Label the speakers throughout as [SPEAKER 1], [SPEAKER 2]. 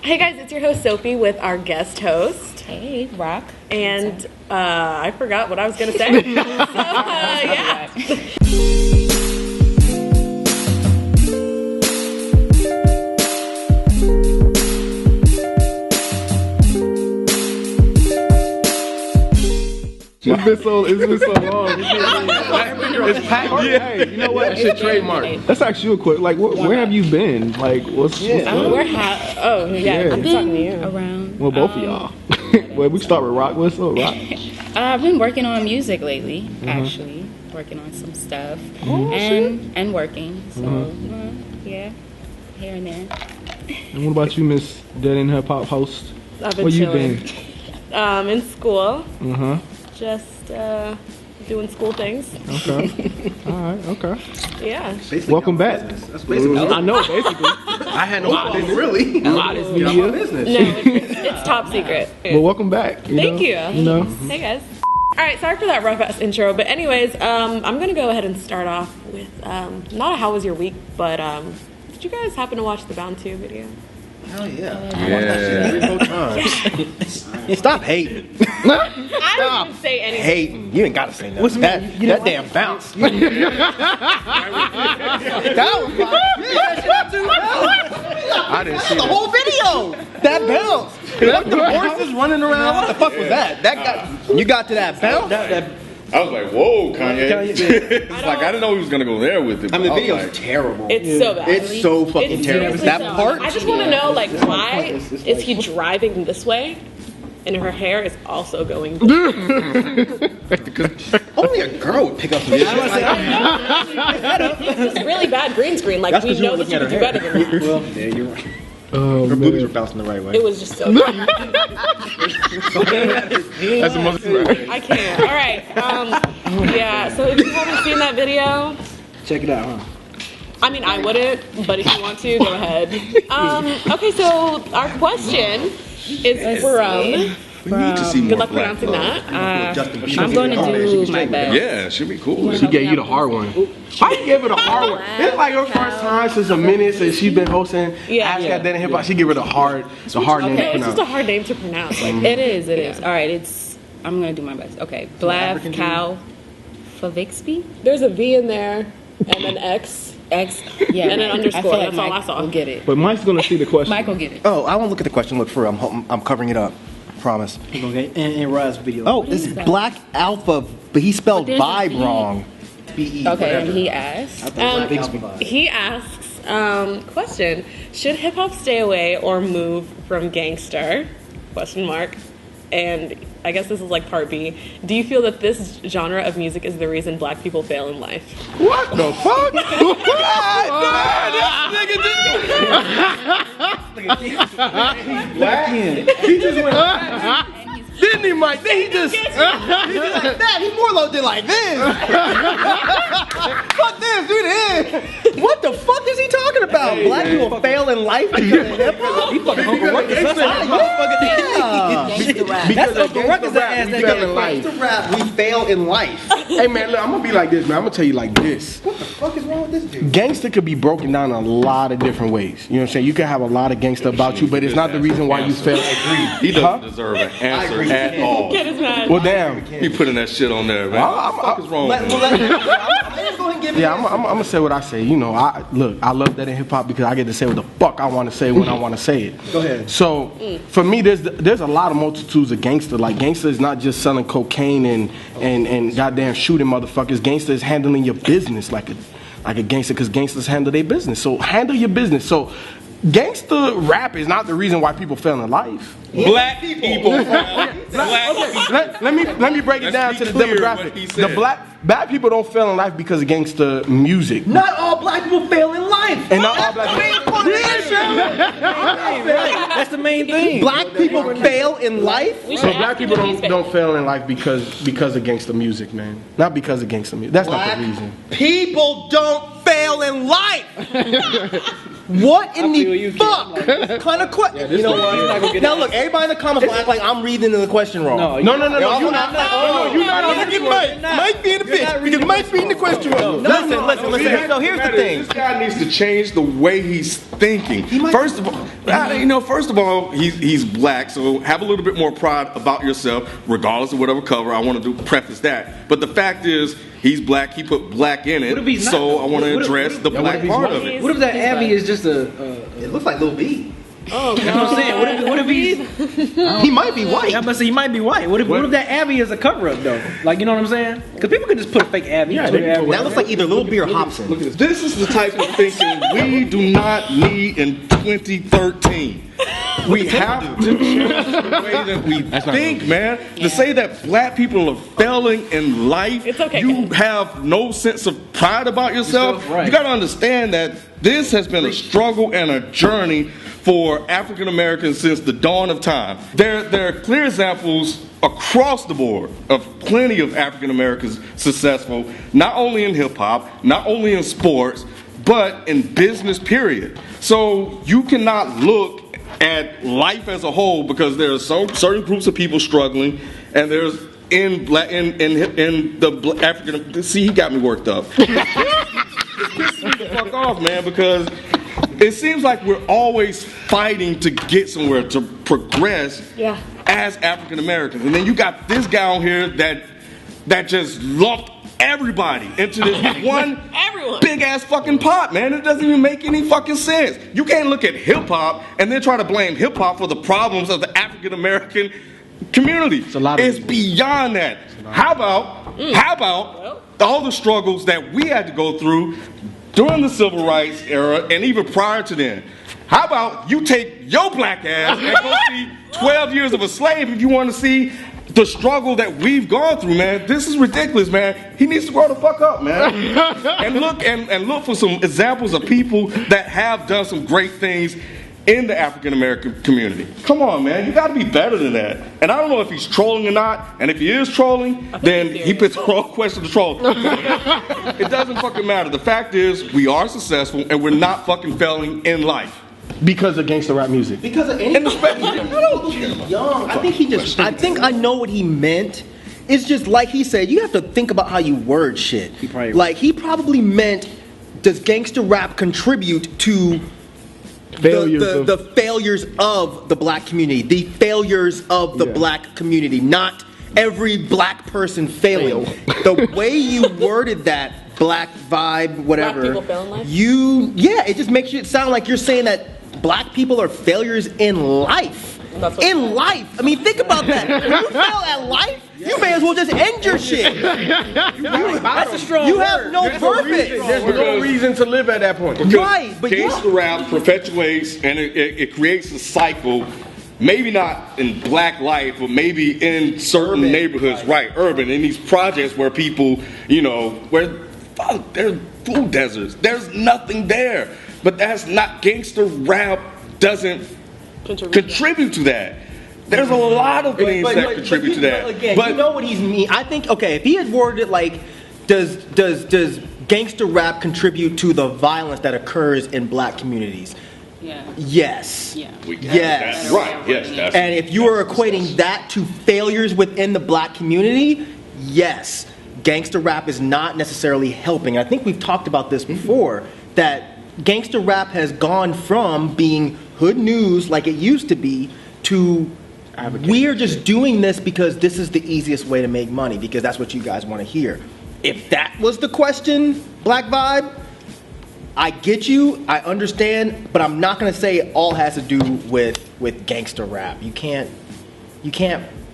[SPEAKER 1] Hey guys, it's your host Sophie with our guest host.
[SPEAKER 2] Hey, Rock.
[SPEAKER 1] And I forgot what I was going to say. So, yeah.
[SPEAKER 3] It's been so long. It's packed. Yeah. Hey, you know what? It's your trademark. Let's ask you a quick. Like, where have you been? Like, what's
[SPEAKER 1] we're I'm talking to you.
[SPEAKER 2] Around.
[SPEAKER 3] Well, both of y'all. Well, we start with Rock. What's up, Rock?
[SPEAKER 2] I've been working on music lately. Actually, working on some stuff and working. So yeah, here and there.
[SPEAKER 3] And what about you, Miss Dead in Hip Hop host?
[SPEAKER 1] I've been
[SPEAKER 3] Where
[SPEAKER 1] chilling.
[SPEAKER 3] you been?
[SPEAKER 1] In school.
[SPEAKER 3] Just
[SPEAKER 1] doing school things.
[SPEAKER 3] Okay. All right. Okay.
[SPEAKER 1] Yeah.
[SPEAKER 4] Basically
[SPEAKER 3] Welcome back.
[SPEAKER 4] That's basically.
[SPEAKER 3] I know. Basically.
[SPEAKER 4] I had no idea. Really?
[SPEAKER 3] Modest
[SPEAKER 4] My
[SPEAKER 3] media.
[SPEAKER 4] business.
[SPEAKER 1] No, it's top secret.
[SPEAKER 3] Well, welcome back.
[SPEAKER 1] Thank you.
[SPEAKER 3] You know.
[SPEAKER 1] Hey guys. All right, sorry for that rough ass intro, but anyways, I'm gonna go ahead and start off with not a how was your week, but did you guys happen to watch the Bound 2 video?
[SPEAKER 4] Hell yeah.
[SPEAKER 1] Yeah.
[SPEAKER 4] Stop hating.
[SPEAKER 1] I didn't even say anything.
[SPEAKER 4] Hating. You ain't gotta say nothing. That damn bounce. That was
[SPEAKER 3] I didn't see
[SPEAKER 4] the
[SPEAKER 3] that.
[SPEAKER 4] whole video. That bounce. What the horses running around? What the fuck was that? That got you got to that bounce?
[SPEAKER 5] I was like, whoa, Kanye. It's like, I didn't know he was going to go there with it.
[SPEAKER 4] I mean, the
[SPEAKER 5] was
[SPEAKER 4] video's
[SPEAKER 5] like,
[SPEAKER 4] terrible.
[SPEAKER 1] It's so bad.
[SPEAKER 4] It's so fucking
[SPEAKER 1] It's
[SPEAKER 4] terrible.
[SPEAKER 1] seriously
[SPEAKER 4] That
[SPEAKER 1] so
[SPEAKER 4] part.
[SPEAKER 1] I just want to know, like, why is he driving this way, and her hair is also going this way?
[SPEAKER 4] Only a girl would pick up some shit like that.
[SPEAKER 1] It's just really bad green screen. Like,
[SPEAKER 4] That's
[SPEAKER 1] we
[SPEAKER 4] 'cause you
[SPEAKER 1] know
[SPEAKER 4] were
[SPEAKER 1] that you
[SPEAKER 4] looking
[SPEAKER 1] could
[SPEAKER 4] at
[SPEAKER 1] do
[SPEAKER 4] her
[SPEAKER 1] better than that.
[SPEAKER 4] Well, yeah, you're right.
[SPEAKER 3] Oh,
[SPEAKER 4] Her
[SPEAKER 3] man.
[SPEAKER 4] boobies were bouncing the right way.
[SPEAKER 1] It was just so bad.
[SPEAKER 3] That's the most.
[SPEAKER 1] I can't. All right. Yeah, so if you haven't seen that video,
[SPEAKER 4] Check it out, huh?
[SPEAKER 1] I mean, I wouldn't, but if you want to, go ahead. Okay, so our question is from...
[SPEAKER 5] we need to see more
[SPEAKER 1] Good luck
[SPEAKER 5] black
[SPEAKER 1] pronouncing
[SPEAKER 5] love.
[SPEAKER 1] that.
[SPEAKER 2] I'm going to do my best.
[SPEAKER 5] Yeah, it should be cool.
[SPEAKER 3] She gave you the hard one.
[SPEAKER 6] I give her the hard one. It's like her first time since a minute since she's been hosting Ask DEHH Hip Hop. She give her the hard name
[SPEAKER 1] No,
[SPEAKER 6] to
[SPEAKER 1] it's just
[SPEAKER 6] pronounce.
[SPEAKER 1] a hard name to pronounce. Like,
[SPEAKER 2] It is. All right, I'm going to do my best. Okay, Blav Cow Favixby?
[SPEAKER 1] there's a V in there, and an X.
[SPEAKER 2] X, yeah.
[SPEAKER 1] And an underscore,
[SPEAKER 2] I feel like
[SPEAKER 1] that's all
[SPEAKER 2] Mike
[SPEAKER 1] I saw.
[SPEAKER 2] will get it.
[SPEAKER 3] But Mike's gonna see the question.
[SPEAKER 2] Mike will get it.
[SPEAKER 4] Oh, I won't look at the question. Look, for real. I'm covering it up. Promise.
[SPEAKER 7] Okay, in Rod's video.
[SPEAKER 4] Oh, this is Black Alpha, but he spelled
[SPEAKER 2] But there's a
[SPEAKER 4] vibe
[SPEAKER 2] V.
[SPEAKER 4] wrong.
[SPEAKER 2] Okay, and he asked.
[SPEAKER 1] He asks, question, should hip-hop stay away or move from gangster? Question mark. And I guess this is like part B. Do you feel that this genre of music is the reason black people fail in life?
[SPEAKER 3] What the fuck?
[SPEAKER 6] He just went. Didn't he, Mike? Then he just
[SPEAKER 4] He's like that. He's more loaded like this. Fuck this, do this. What the fuck is he talking about? Black people fail in life because of hip hop. He fucking Uncle Ruckus.
[SPEAKER 6] because of gangsta rap, we fell in life.
[SPEAKER 4] Gangsta rap, we fail in life.
[SPEAKER 6] Hey man, look, I'm gonna be like this, man. I'm gonna tell you like this.
[SPEAKER 4] What the fuck is wrong with this dude?
[SPEAKER 6] Gangsta could be broken down a lot of different ways. You know what I'm saying? You can have a lot of gangsta about you, but it's not the reason why you fail.
[SPEAKER 5] He doesn't deserve an answer at all.
[SPEAKER 1] Kid is mad.
[SPEAKER 6] Well, damn.
[SPEAKER 5] He putting that shit on there, man. What the fuck is wrong with him?
[SPEAKER 6] Yeah, I'm gonna say what I say. You know, I love that in hip hop because I get to say what the fuck I want to say when I want to say it.
[SPEAKER 4] Go ahead.
[SPEAKER 6] So for me, there's a lot of multitudes of gangster. Like gangster is not just selling cocaine and goddamn shooting motherfuckers. Gangster is handling your business like a gangster, because gangsters handle their business. So handle your business. So gangster rap is not the reason why people fail in life.
[SPEAKER 5] Black people.
[SPEAKER 6] Let me break it down to the
[SPEAKER 5] Let's be clear what he
[SPEAKER 6] demographic.
[SPEAKER 5] said.
[SPEAKER 6] The black people don't fail in life because of gangster music.
[SPEAKER 4] Not all black people fail in life.
[SPEAKER 6] And not all black people.
[SPEAKER 7] That's the main thing.
[SPEAKER 4] Black people fail in life?
[SPEAKER 6] So black people don't fail in life because of gangster music, man. Not because of gangster music. That's not the reason.
[SPEAKER 4] People don't fail in life. What in
[SPEAKER 7] feel
[SPEAKER 4] the
[SPEAKER 7] you, kid.
[SPEAKER 4] fuck
[SPEAKER 7] I'm like,
[SPEAKER 4] kind of question? You know
[SPEAKER 7] You're not gonna
[SPEAKER 4] what?
[SPEAKER 7] get
[SPEAKER 4] Now
[SPEAKER 7] that.
[SPEAKER 4] look, everybody in the comments will act like I'm reading the question wrong.
[SPEAKER 7] No,
[SPEAKER 3] No, you're not.
[SPEAKER 4] You're
[SPEAKER 3] No, you're not on
[SPEAKER 4] Look
[SPEAKER 3] the
[SPEAKER 4] at Mike. Mike being a bitch because Mike's reading the question wrong. Listen. So here's the thing.
[SPEAKER 5] This guy needs to change the way he's thinking. First of all, he's black, so have a little bit more pride about yourself, regardless of whatever cover. I want to preface that. But the fact is, he's black. He put black in
[SPEAKER 7] What if
[SPEAKER 5] it,
[SPEAKER 7] he's not,
[SPEAKER 5] so
[SPEAKER 7] though?
[SPEAKER 5] I want to
[SPEAKER 7] What if-
[SPEAKER 5] address the black part of it.
[SPEAKER 7] What if that Abby is just a?
[SPEAKER 4] It looks like Lil B.
[SPEAKER 1] Oh,
[SPEAKER 7] You know what I'm saying? What if he's?
[SPEAKER 4] He might be white.
[SPEAKER 7] I must say he might be white. What if that Abby is a cover up though? Like, you know what I'm saying? Because people could just put a fake Abby.
[SPEAKER 3] Yeah,
[SPEAKER 7] Twitter
[SPEAKER 3] they can
[SPEAKER 7] Abby.
[SPEAKER 3] put
[SPEAKER 4] That looks like either Lil B or Hobson.
[SPEAKER 3] Look at this.
[SPEAKER 5] This is the type of thinking we do not need in 2013. We have to change the way that we think, man. To say that black people are failing in life,
[SPEAKER 1] It's okay,
[SPEAKER 5] you
[SPEAKER 1] guys.
[SPEAKER 5] have no sense of pride about yourself.
[SPEAKER 7] Yourself, right.
[SPEAKER 5] You got to understand that this has been a struggle and a journey for African Americans since the dawn of time. There are clear examples across the board of plenty of African Americans successful, not only in hip hop, not only in sports, but in business, period. So you cannot look at life as a whole because there are certain groups of people struggling, and there's in the African. See, he got me worked up. It's pissing me the fuck off, man, because it seems like we're always fighting to get somewhere, to progress as African Americans, and then you got this guy on here that just lumped everybody into this one big ass fucking pot, man. It doesn't even make any fucking sense. You can't look at hip hop and then try to blame hip hop for the problems of the African American community. It's beyond that. How about all the struggles that we had to go through during the civil rights era and even prior to then? How about you take your black ass and go see 12 Years of a Slave if you want to see the struggle that we've gone through, man. This is ridiculous, man. He needs to grow the fuck up, man. and look for some examples of people that have done some great things in the African American community. Come on, man. You got to be better than that. And I don't know if he's trolling or not. And if he is trolling, then he puts the wrong question to troll. It doesn't fucking matter. The fact is, we are successful and we're not fucking failing in life.
[SPEAKER 6] Because of gangsta rap music.
[SPEAKER 4] Because of anything. Young. I think I know what he meant. It's just like he said, you have to think about how you word shit. He probably meant, does gangsta rap contribute to the failures of the black community, the failures of the black community, not every black person failing. The way you worded that, black vibe, whatever,
[SPEAKER 1] Black people fail in life?
[SPEAKER 4] it just makes it sound like you're saying that black people are failures in life. In life. I mean, think about that. If you fail at life, you may as well just end your shit.
[SPEAKER 7] That's a strong
[SPEAKER 4] You
[SPEAKER 7] word.
[SPEAKER 4] have no purpose.
[SPEAKER 6] There's no reason to live at that point.
[SPEAKER 4] Right, but
[SPEAKER 5] gangsta rap perpetuates and it creates a cycle, maybe not in black life, but maybe in certain neighborhoods, urban, in these projects where people, where there's food deserts, there's nothing there. But that's not, gangsta rap doesn't contribute to that. There's a lot of things that contribute to that.
[SPEAKER 4] Again, you know what he's mean. I think, okay, if he had worded it like, does gangsta rap contribute to the violence that occurs in black communities?
[SPEAKER 2] Yeah.
[SPEAKER 4] Yes.
[SPEAKER 2] Yeah.
[SPEAKER 4] Yes.
[SPEAKER 5] That's right. Yes. That's
[SPEAKER 4] And if you are equating that to failures within the black community, yes, gangsta rap is not necessarily helping. I think we've talked about this before, that gangsta rap has gone from being hood news like it used to be to we're just doing this because this is the easiest way to make money because that's what you guys want to hear. If that was the question, Black Vibe, I get you, I understand, but I'm not going to say it all has to do with gangsta rap. You can't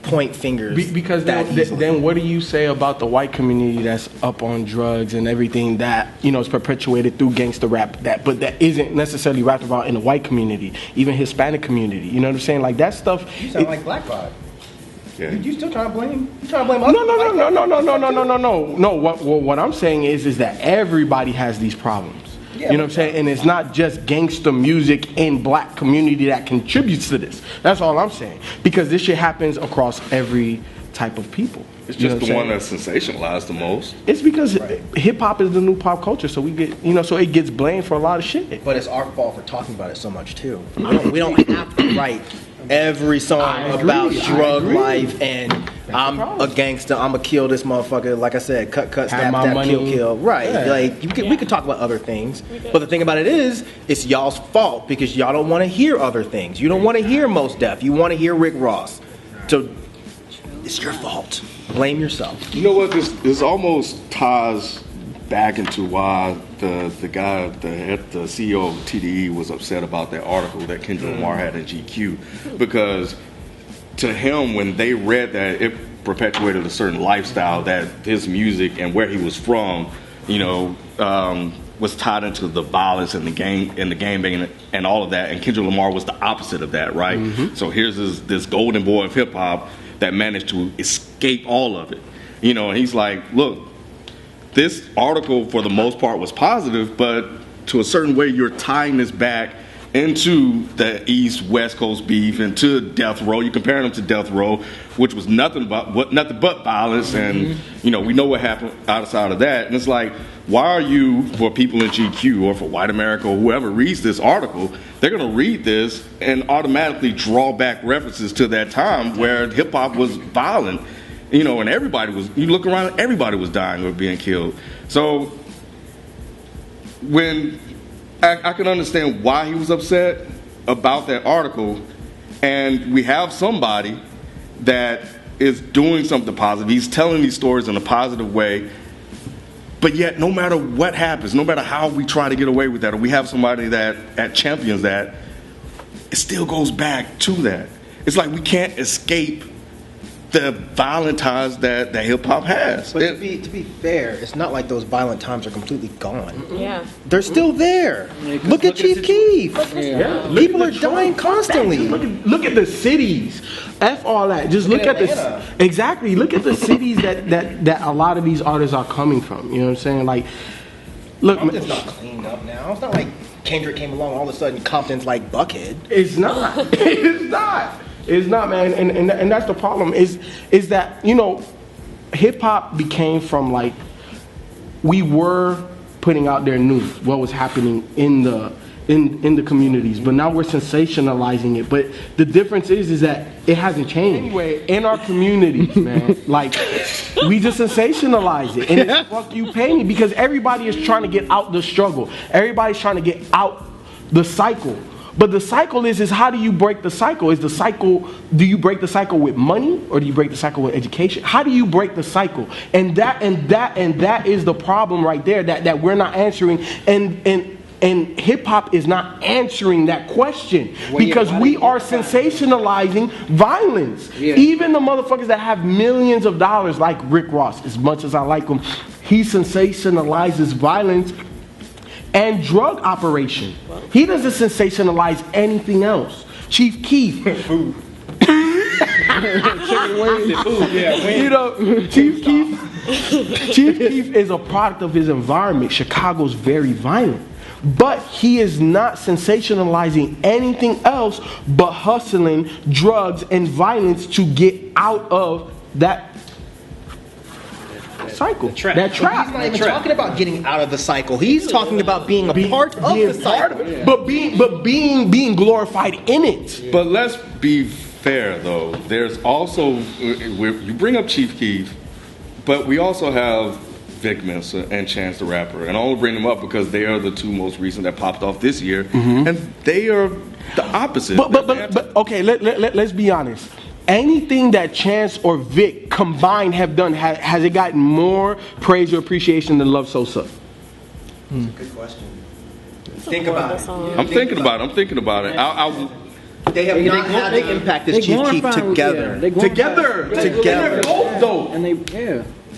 [SPEAKER 4] point fingers
[SPEAKER 6] because then what do you say about the white community that's up on drugs and everything that is perpetuated through gangsta rap but that isn't necessarily rapped about in the white community, even Hispanic community? You know what I'm saying? Like that stuff.
[SPEAKER 4] You sound like Black Vibe.
[SPEAKER 5] Yeah.
[SPEAKER 4] You still trying to blame? You trying to blame?
[SPEAKER 6] No. What I'm saying is that everybody has these problems. You know what I'm saying? And it's not just gangster music in black community that contributes to this. That's all I'm saying. Because this shit happens across every type of people.
[SPEAKER 5] It's
[SPEAKER 6] You know
[SPEAKER 5] just
[SPEAKER 6] what
[SPEAKER 5] the
[SPEAKER 6] I'm
[SPEAKER 5] one
[SPEAKER 6] saying?
[SPEAKER 5] that's sensationalized the most.
[SPEAKER 6] It's because hip hop is the new pop culture, so we get, so it gets blamed for a lot of shit.
[SPEAKER 4] But it's our fault for talking about it so much too. We don't have to write every song about drug life and I'm a gangster, I'm gonna kill this motherfucker. Like I said, cut, stab, stab, kill. Right.
[SPEAKER 6] Yeah.
[SPEAKER 4] Like we could talk about other things. But the thing about it is, it's y'all's fault because y'all don't want to hear other things. You don't want to hear Mos Def. You want to hear Rick Ross. So it's your fault. Blame yourself.
[SPEAKER 5] You know what? This almost ties back into why the guy, the CEO of TDE, was upset about that article that Kendrick Lamar had in GQ, because to him, when they read that, it perpetuated a certain lifestyle that his music and where he was from, was tied into the violence and the gang banging and all of that. And Kendrick Lamar was the opposite of that, right? Mm-hmm. So here's this golden boy of hip hop that managed to escape all of it, and he's like, look, this article for the most part was positive, but to a certain way you're tying this back into the East-West Coast beef and to Death Row. You're comparing them to Death Row, which was nothing but violence, and we know what happened outside of that. And it's like, why are you, for people in GQ or for white America or whoever reads this article, they're going to read this and automatically draw back references to that time where hip hop was violent, and everybody was, you look around, everybody was dying or being killed. So when I can understand why he was upset about that article, and we have somebody that is doing something positive. He's telling these stories in a positive way, but yet no matter what happens, no matter how we try to get away with that, or we have somebody that champions that, it still goes back to that. It's like we can't escape the violent times that hip hop has.
[SPEAKER 4] But to be fair, it's not like those violent times are completely gone.
[SPEAKER 1] Yeah.
[SPEAKER 4] They're still there. Look at Chief Keef.
[SPEAKER 6] Yeah.
[SPEAKER 4] People are dying constantly.
[SPEAKER 6] Look at the cities. F all that. Just look at the exactly. Look at the cities that a lot of these artists are coming from. You know what I'm saying? Like, look,
[SPEAKER 4] Compton's not cleaned up now. It's not like Kendrick came along all of a sudden. Compton's like Buckhead.
[SPEAKER 6] It's not. It's not. It's not, man. And that's the problem. Is that hip hop became from like, we were putting out their news, what was happening in the communities, but now we're sensationalizing it. But the difference is that it hasn't changed. Anyway, in our communities, man, like, we just sensationalize it, and it's fuck you pay me, because everybody is trying to get out the struggle. Everybody's trying to get out the cycle. But the cycle is how do you break the cycle? Do you break the cycle with money, or do you break the cycle with education? How do you break the cycle? And that is the problem right there that we're not answering. And hip hop is not answering that question, because we are sensationalizing violence. Yeah. Even the motherfuckers that have millions of dollars, like Rick Ross, as much as I like him, he sensationalizes violence and drug operation. He doesn't sensationalize anything else. Chief Keef. Food. Chicken wings. Food, yeah. Chief Keef is a product of his environment. Chicago's very violent. But he is not sensationalizing anything else but hustling, drugs, and violence to get out of that cycle. That trap.
[SPEAKER 4] He's not even talking about getting out of the cycle. He's talking about being a part of the cycle.
[SPEAKER 6] But being glorified in it.
[SPEAKER 5] But let's be fair, though. There's also, you bring up Chief Keef, but we also have Vic Mensa and Chance the Rapper, and I only bring them up because they are the two most recent that popped off this year, and they are the opposite.
[SPEAKER 6] But okay, let's be honest. Anything that Chance or Vic combined have done, has it gotten more praise or appreciation than Love Sosa?
[SPEAKER 4] That's a good question. Think about it.
[SPEAKER 5] I'm thinking about it.
[SPEAKER 4] They have not had the impact as Chief Keef together.
[SPEAKER 6] Together. They're both dope.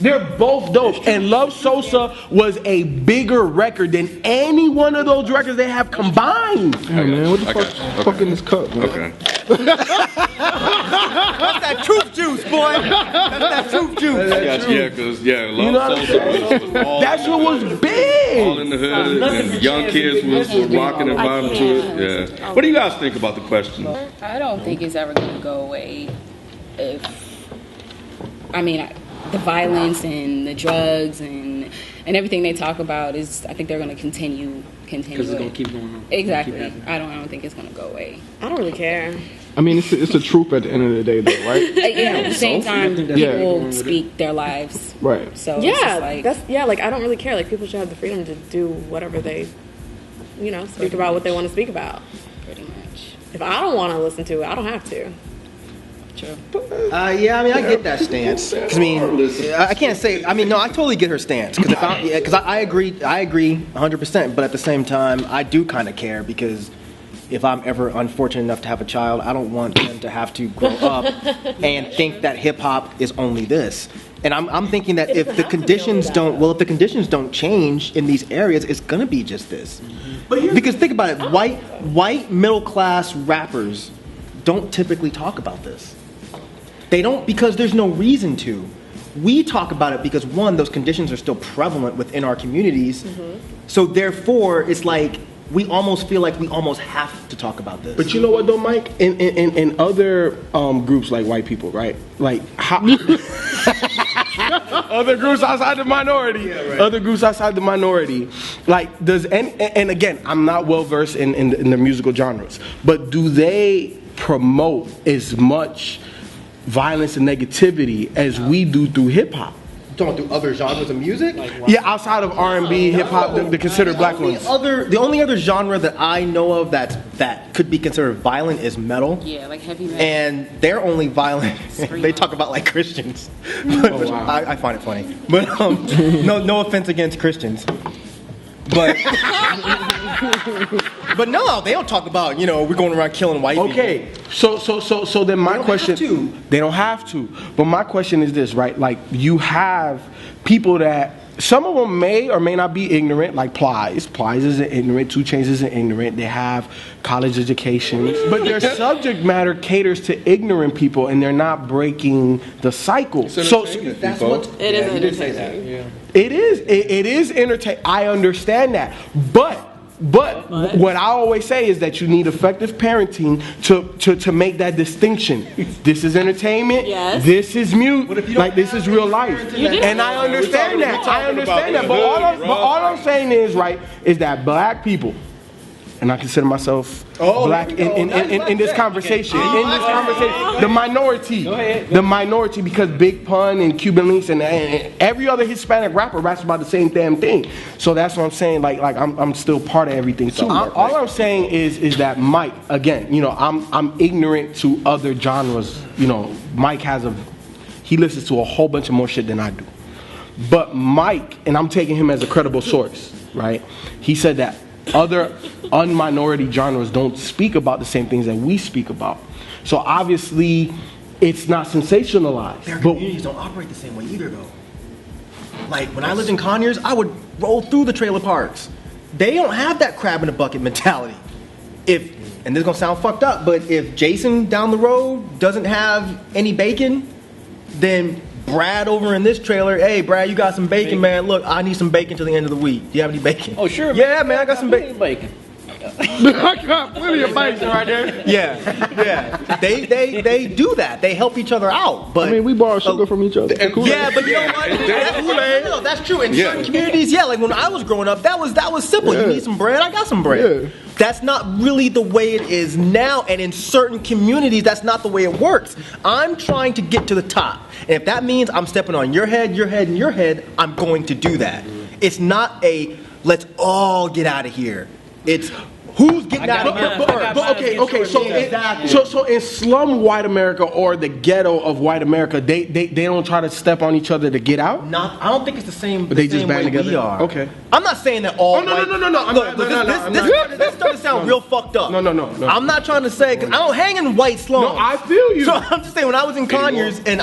[SPEAKER 6] They're both dope. And Love Sosa was a bigger record than any one of those records they have combined.
[SPEAKER 3] Hey man, what the fuck in this cup, man?
[SPEAKER 5] Okay.
[SPEAKER 4] That's that truth juice, boy. That's that truth juice.
[SPEAKER 5] Love Sosa was all,
[SPEAKER 6] that's what was big.
[SPEAKER 5] All in the hood, and young kids was rocking and vibing to it. Yeah. What do you guys think about the question?
[SPEAKER 2] I don't think it's ever going to go away if I mean, the violence and the drugs and everything they talk about is, I think they're going to continue
[SPEAKER 7] Because it's going to keep going on.
[SPEAKER 2] Exactly.
[SPEAKER 7] Keep happening.
[SPEAKER 2] I don't think it's going to go away.
[SPEAKER 1] I don't really care.
[SPEAKER 3] I mean, it's the truth at the end of the day, though, right?
[SPEAKER 2] Yeah, at the same time,
[SPEAKER 3] Yeah.
[SPEAKER 2] people speak their lives.
[SPEAKER 3] Right.
[SPEAKER 2] So it's
[SPEAKER 1] Yeah,
[SPEAKER 2] just like,
[SPEAKER 1] like I don't really care. Like people should have the freedom to do whatever they, speak about what they want to speak about.
[SPEAKER 2] pretty much.
[SPEAKER 1] If I don't want to listen to it, I don't have to.
[SPEAKER 2] True.
[SPEAKER 4] Yeah, I mean, I get that stance. 'Cause, I mean, I can't say. I mean, no, I totally get her stance because I agree 100%. But at the same time, I do kind of care because if I'm ever unfortunate enough to have a child, I don't want them to have to grow up and think that hip hop is only this. And I'm thinking that if the conditions don't change in these areas, it's gonna be just this. Because think about it, white middle class rappers don't typically talk about this. They don't because there's no reason to. We talk about it because one, those conditions are still prevalent within our communities. So therefore, it's like we almost feel like we almost have to talk about this.
[SPEAKER 6] But you know what though, Mike? In other groups like white people, right? Like how other groups outside the minority, other groups outside the minority, like does and again, I'm not well versed in the musical genres, but do they promote as much violence and negativity as we do through hip hop?
[SPEAKER 4] Talking through other genres of music?
[SPEAKER 6] Yeah, outside of R&B, hip hop, the considered black ones.
[SPEAKER 4] The only other genre that I know of that could be considered violent is metal.
[SPEAKER 2] Yeah, like heavy metal.
[SPEAKER 4] And they're only violent. They talk about like Christians. But,
[SPEAKER 6] wow.
[SPEAKER 4] I find it funny. But no offense against Christians. But but no, they don't talk about we're going around killing white people.
[SPEAKER 6] Okay, so then my question, they don't have to. But my question is this, right? Like you have people that some of them may or may not be ignorant, like Plies. Plies isn't ignorant. 2 Chainz isn't ignorant. They have college educations, but their subject matter caters to ignorant people, and they're not breaking the cycle. So
[SPEAKER 4] That's what
[SPEAKER 1] It is entertaining.
[SPEAKER 6] it is entertaining. I understand that, but what I always say is that you need effective parenting to make that distinction. This is entertainment.
[SPEAKER 1] Yes.
[SPEAKER 6] This is mute. Like this is real life. And I understand that. I understand that. But all I'm saying is is that black people, and I consider myself black in this conversation. In this conversation, the minority, because Big Pun and Cuban Links and every other Hispanic rapper raps about the same damn thing. So that's what I'm saying. Like I'm still part of everything too. All I'm saying is that Mike, again, I'm ignorant to other genres. Mike he listens to a whole bunch of more shit than I do. But Mike, and I'm taking him as a credible source, right? He said that other unminority genres don't speak about the same things that we speak about. So obviously, it's not sensationalized.
[SPEAKER 4] Their communities don't operate the same way either, though. Like when I lived in Conyers, I would roll through the trailer parks. They don't have that crab in a bucket mentality. And this is gonna sound fucked up, but if Jason down the road doesn't have any bacon, then Brad over in this trailer, hey Brad, you got some bacon, man. Look, I need some bacon till the end of the week. Do you have any bacon?
[SPEAKER 7] Oh sure.
[SPEAKER 4] Yeah, man, I got some bacon.
[SPEAKER 3] I got plenty of bacon right there.
[SPEAKER 4] Yeah. They do that. They help each other out. But
[SPEAKER 3] I mean, we borrow sugar from each other.
[SPEAKER 4] yeah, but you know what? That's true. In certain communities, like when I was growing up, that was simple. You need some bread, I got some bread.
[SPEAKER 3] Yeah.
[SPEAKER 4] That's not really the way it is now, and in certain communities, that's not the way it works. I'm trying to get to the top, and if that means I'm stepping on your head, and your head, I'm going to do that. It's not a let's all get out of here. It's who's getting out of here first.
[SPEAKER 6] So in slum white America or the ghetto of white America, they don't try to step on each other to get out?
[SPEAKER 4] I don't think it's the same.
[SPEAKER 6] But they just band together.
[SPEAKER 4] We are.
[SPEAKER 6] Okay.
[SPEAKER 4] I'm not saying that all.
[SPEAKER 6] No.
[SPEAKER 4] This starting to sound real fucked up.
[SPEAKER 6] No.
[SPEAKER 4] I'm not trying to say because I don't hang in white slums.
[SPEAKER 6] No, I feel you.
[SPEAKER 4] So I'm just saying when I was in Conyers and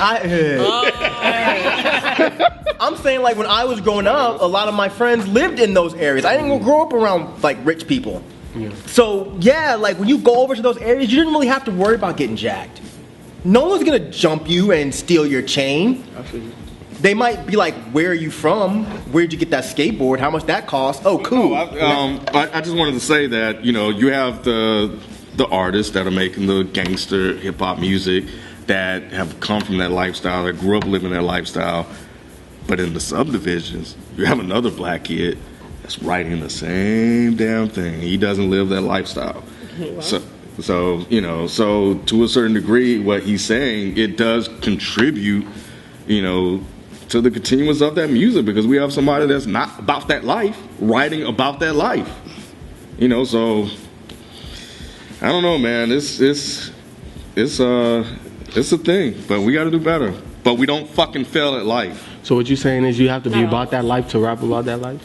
[SPEAKER 4] I'm saying like when I was growing up, a lot of my friends lived in those areas. I didn't grow up around like rich people. Yeah. So yeah, like when you go over to those areas, you didn't really have to worry about getting jacked. No one's gonna jump you and steal your chain.
[SPEAKER 6] Absolutely.
[SPEAKER 4] They might be like, "Where are you from? Where'd you get that skateboard? How much that cost?" Oh, cool.
[SPEAKER 5] I just wanted to say that you have the artists that are making the gangster hip hop music. that have come from that lifestyle, that grew up living that lifestyle. But in the subdivisions, you have another black kid that's writing the same damn thing. He doesn't live that lifestyle.
[SPEAKER 1] Wow.
[SPEAKER 5] So to a certain degree, what he's saying, it does contribute, to the continuance of that music, because we have somebody that's not about that life writing about that life. So I don't know, man. It's a thing, but we got to do better. But we don't fucking fail at life.
[SPEAKER 6] So what you're saying is you have to be about that life to rap about that life?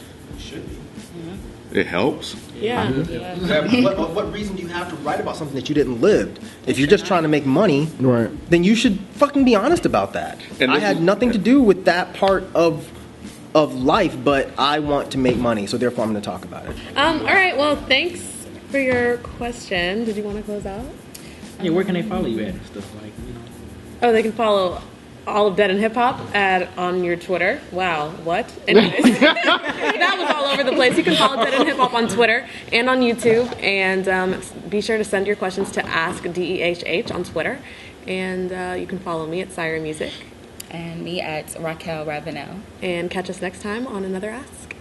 [SPEAKER 5] It helps.
[SPEAKER 1] Yeah.
[SPEAKER 4] What reason do you have to write about something that you didn't live? If you're just trying to make money,
[SPEAKER 6] Right.
[SPEAKER 4] then you should fucking be honest about that.
[SPEAKER 5] And
[SPEAKER 4] I
[SPEAKER 5] this
[SPEAKER 4] had
[SPEAKER 5] is-
[SPEAKER 4] nothing to do with that part of life, but I want to make money, so therefore I'm going to talk about it.
[SPEAKER 1] All right. Well, thanks for your question. Did you want to close out?
[SPEAKER 7] Yeah, where can they follow you at and stuff
[SPEAKER 1] Oh, they can follow all of Dead and Hip Hop on your Twitter. Wow, what? Anyways, that was all over the place. You can follow Dead and Hip Hop on Twitter and on YouTube, and be sure to send your questions to Ask DEHH on Twitter, and you can follow me at Syra Music.
[SPEAKER 2] And me at Raquel Ravenel.
[SPEAKER 1] And catch us next time on another Ask.